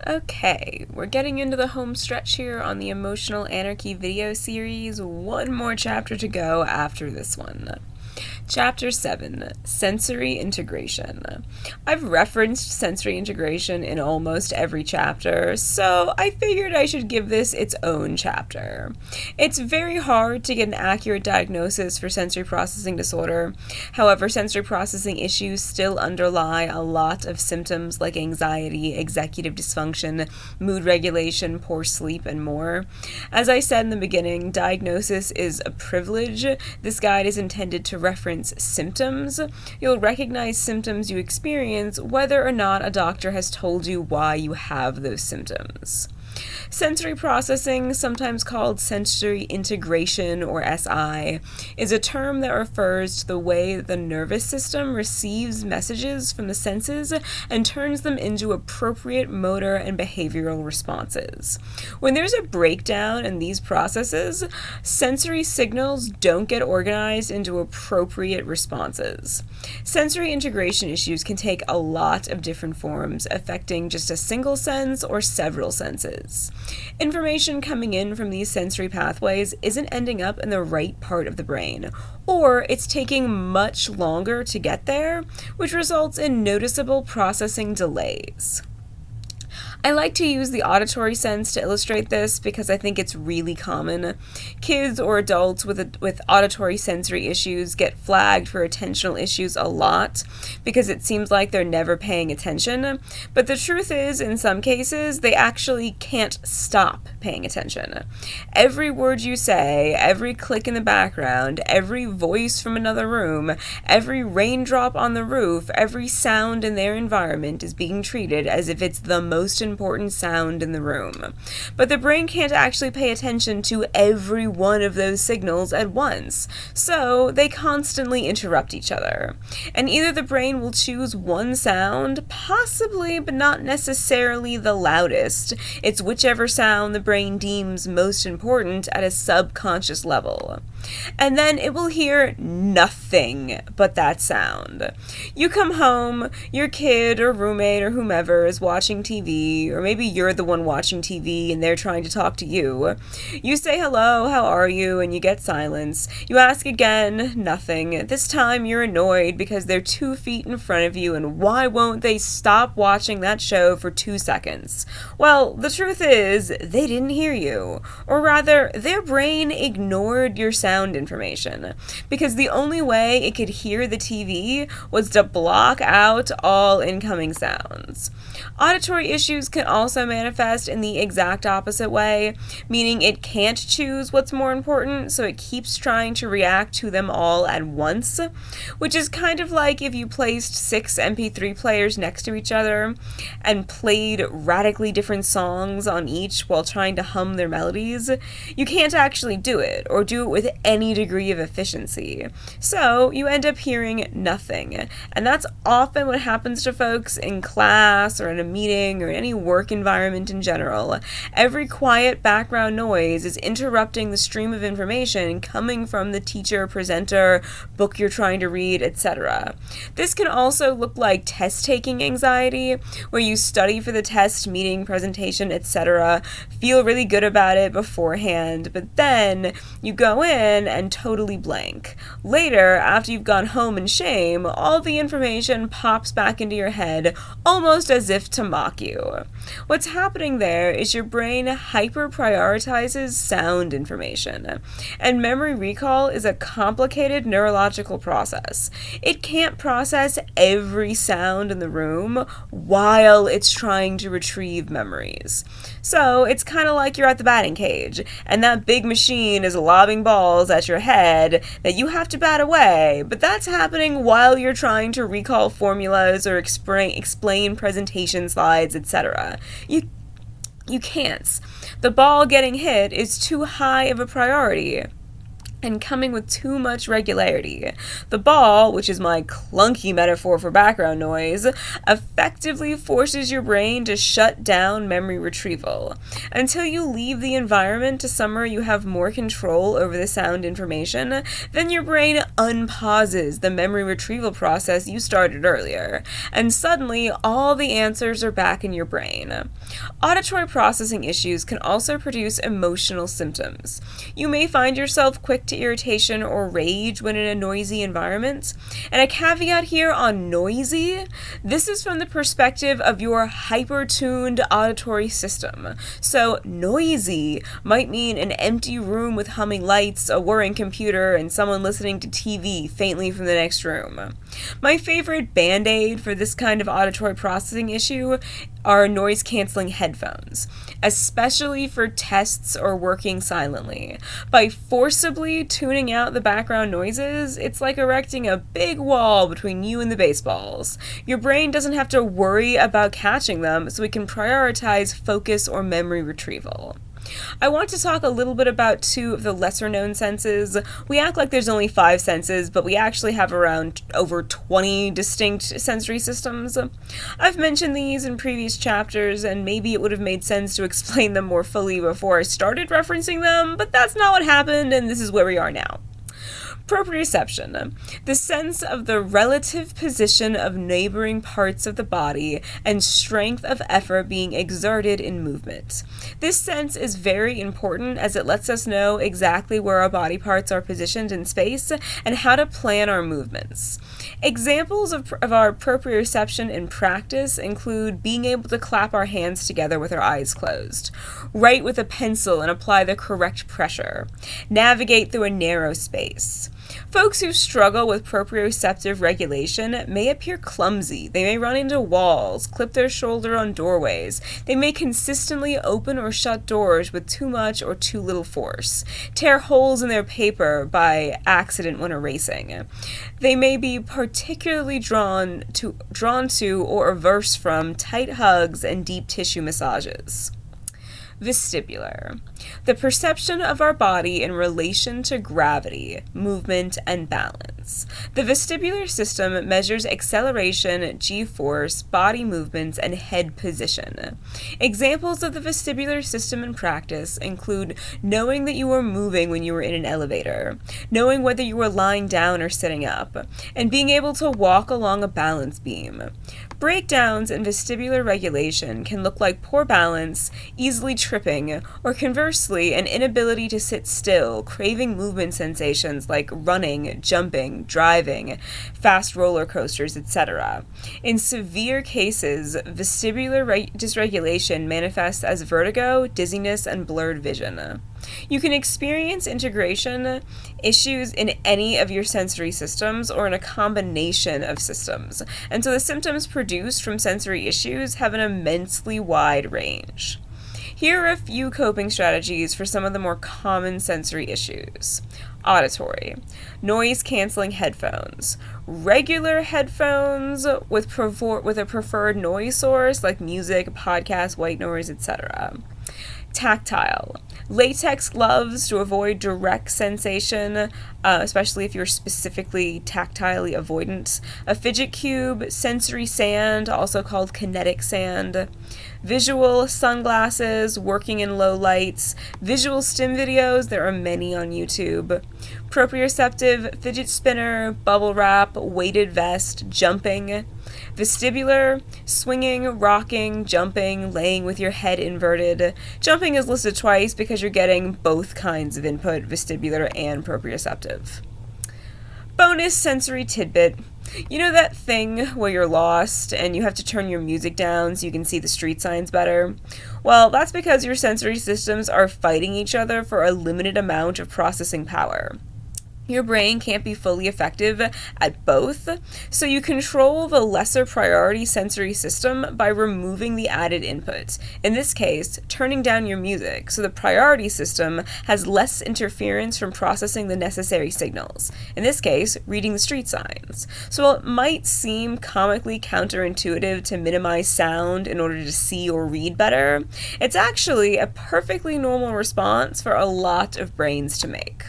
Okay, we're getting into the home stretch here on the Emotional Anarchy video series. One more chapter to go after this one. Chapter 7, Sensory Integration. I've referenced sensory integration in almost every chapter, so I figured I should give this its own chapter. It's very hard to get an accurate diagnosis for sensory processing disorder. However, sensory processing issues still underlie a lot of symptoms like anxiety, executive dysfunction, mood regulation, poor sleep, and more. As I said in the beginning, diagnosis is a privilege. This guide is intended to reference symptoms. You'll recognize symptoms you experience whether or not a doctor has told you why you have those symptoms. Sensory processing, sometimes called sensory integration or SI, is a term that refers to the way that the nervous system receives messages from the senses and turns them into appropriate motor and behavioral responses. When there's a breakdown in these processes, sensory signals don't get organized into appropriate responses. Sensory integration issues can take a lot of different forms, affecting just a single sense or several senses. Information coming in from these sensory pathways isn't ending up in the right part of the brain, or it's taking much longer to get there, which results in noticeable processing delays. I like to use the auditory sense to illustrate this because I think it's really common. Kids or adults with auditory sensory issues get flagged for attentional issues a lot because it seems like they're never paying attention. But the truth is, in some cases, they actually can't stop paying attention. Every word you say, every click in the background, every voice from another room, every raindrop on the roof, every sound in their environment is being treated as if it's the most important sound in the room. But the brain can't actually pay attention to every one of those signals at once, so they constantly interrupt each other. And either the brain will choose one sound, possibly, but not necessarily the loudest. It's whichever sound the brain deems most important at a subconscious level. And then it will hear nothing but that sound. You come home, your kid or roommate or whomever is watching TV, or maybe you're the one watching TV and they're trying to talk to you. You say hello, how are you, and you get silence. You ask again, nothing. This time you're annoyed because they're 2 feet in front of you, and why won't they stop watching that show for 2 seconds? Well, the truth is, they didn't hear you. Or rather, their brain ignored your sound information, because the only way it could hear the TV was to block out all incoming sounds. Auditory issues can also manifest in the exact opposite way, meaning it can't choose what's more important, so it keeps trying to react to them all at once, which is kind of like if you placed 6 MP3 players next to each other and played radically different songs on each while trying to hum their melodies. You can't actually do it, or do it with any degree of efficiency. So you end up hearing nothing. And that's often what happens to folks in class or in a meeting or in any work environment in general. Every quiet background noise is interrupting the stream of information coming from the teacher, presenter, book you're trying to read, etc. This can also look like test-taking anxiety, where you study for the test, meeting, presentation, etc., feel really good about it beforehand, but then you go in and totally blank. Later, after you've gone home in shame, all the information pops back into your head, almost as if to mock you. What's happening there is your brain hyper-prioritizes sound information, and memory recall is a complicated neurological process. It can't process every sound in the room while it's trying to retrieve memories. So it's kind of like you're at the batting cage, and that big machine is lobbing balls at your head that you have to bat away, but that's happening while you're trying to recall formulas or explain presentation slides, etc. You can't. The ball getting hit is too high of a priority. and coming with too much regularity. The ball, which is my clunky metaphor for background noise, effectively forces your brain to shut down memory retrieval. Until you leave the environment to somewhere you have more control over the sound information, then your brain unpauses the memory retrieval process you started earlier, and suddenly all the answers are back in your brain. Auditory processing issues can also produce emotional symptoms. You may find yourself quick to irritation or rage when in a noisy environment. And a caveat here on noisy, this is from the perspective of your hyper-tuned auditory system. So noisy might mean an empty room with humming lights, a whirring computer, and someone listening to TV faintly from the next room. My favorite band-aid for this kind of auditory processing issue are noise-canceling headphones, especially for tests or working silently. By forcibly tuning out the background noises, it's like erecting a big wall between you and the baseballs. Your brain doesn't have to worry about catching them, so it can prioritize focus or memory retrieval. I want to talk a little bit about two of the lesser-known senses. We act like there's only 5 senses, but we actually have around over 20 distinct sensory systems. I've mentioned these in previous chapters, and maybe it would have made sense to explain them more fully before I started referencing them, but that's not what happened, and this is where we are now. Proprioception, the sense of the relative position of neighboring parts of the body and strength of effort being exerted in movement. This sense is very important as it lets us know exactly where our body parts are positioned in space and how to plan our movements. Examples of our proprioception in practice include being able to clap our hands together with our eyes closed, write with a pencil and apply the correct pressure, navigate through a narrow space. Folks who struggle with proprioceptive regulation may appear clumsy. They may run into walls, clip their shoulder on doorways. They may consistently open or shut doors with too much or too little force, tear holes in their paper by accident when erasing. They may be particularly drawn to or averse from tight hugs and deep tissue massages. Vestibular, the perception of our body in relation to gravity, movement, and balance. The vestibular system measures acceleration, g-force, body movements, and head position. Examples of the vestibular system in practice include knowing that you were moving when you were in an elevator, knowing whether you were lying down or sitting up, and being able to walk along a balance beam. Breakdowns in vestibular regulation can look like poor balance, easily tripping, or conversely, an inability to sit still, craving movement sensations like running, jumping, driving, fast roller coasters, etc. In severe cases, vestibular dysregulation manifests as vertigo, dizziness, and blurred vision. You can experience integration issues in any of your sensory systems or in a combination of systems, and so the symptoms produced from sensory issues have an immensely wide range. Here are a few coping strategies for some of the more common sensory issues. Auditory, noise-canceling headphones, regular headphones with a preferred noise source like music, podcast, white noise, etc. Tactile, latex gloves to avoid direct sensation, especially if you're specifically tactilely avoidant. A fidget cube, sensory sand, also called kinetic sand. Visual sunglasses, working in low lights. Visual stim videos, there are many on YouTube. Proprioceptive fidget spinner, bubble wrap, weighted vest, jumping. Vestibular, swinging, rocking, jumping, laying with your head inverted. Jumping is listed twice because you're getting both kinds of input, vestibular and proprioceptive. Bonus sensory tidbit. You know that thing where you're lost and you have to turn your music down so you can see the street signs better? Well, that's because your sensory systems are fighting each other for a limited amount of processing power. Your brain can't be fully effective at both, so you control the lesser priority sensory system by removing the added input. In this case, turning down your music, so the priority system has less interference from processing the necessary signals. In this case, reading the street signs. So while it might seem comically counterintuitive to minimize sound in order to see or read better, it's actually a perfectly normal response for a lot of brains to make.